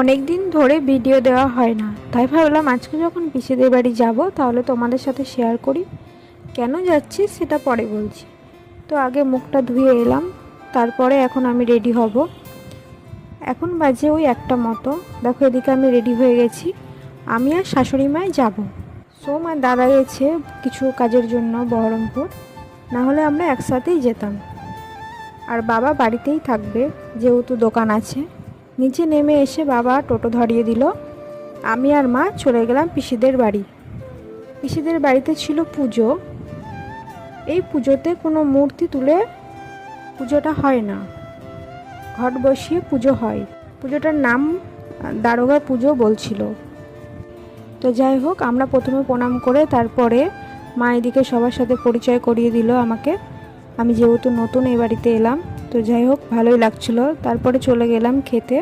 অনেক দিন ধরে ভিডিও দেওয়া হয় না, তাই ভাবলাম আজকে যখন পিসিদের বাড়ি যাব তাহলে তোমাদের সাথে শেয়ার করি। কেন যাচ্ছি সেটা পরে বলছি। তো আগে মুখটা ধুয়ে এলাম, তারপরে এখন আমি রেডি হব। এখন বাজে ওই 1টা মতো। দেখো এদিকে আমি রেডি হয়ে গেছি, আমি আর শাশুড়ি মাই যাব। মা দাদা গেছে কিছু কাজের জন্য বহরমপুর, না হলে আমরা একসাথেই যেতাম। আর বাবা বাড়িতেই থাকবে, যেহেতু দোকান আছে। নিচে নেমে এসে বাবা টোটো ধরিয়ে দিল। আমি আর মা চলে গেলাম পিসিদের বাড়ি। পিসিদের বাড়িতে ছিল পুজো। এই পুজোতে কোনো মূর্তি তুলে পুজোটা হয় না, ঘট বসিয়ে পুজো হয়। পুজোটার নাম দারোগা পুজো বলছিল। তো যাই হোক, আমরা প্রথমে প্রণাম করে তারপরে মা এদিকে সবার সাথে পরিচয় করিয়ে দিল আমাকে। আমি যেহেতু নতুন এই বাড়িতে এলাম, তো যাই হোক ভালোই লাগছিল। তারপরে চলে গেলাম খেতে।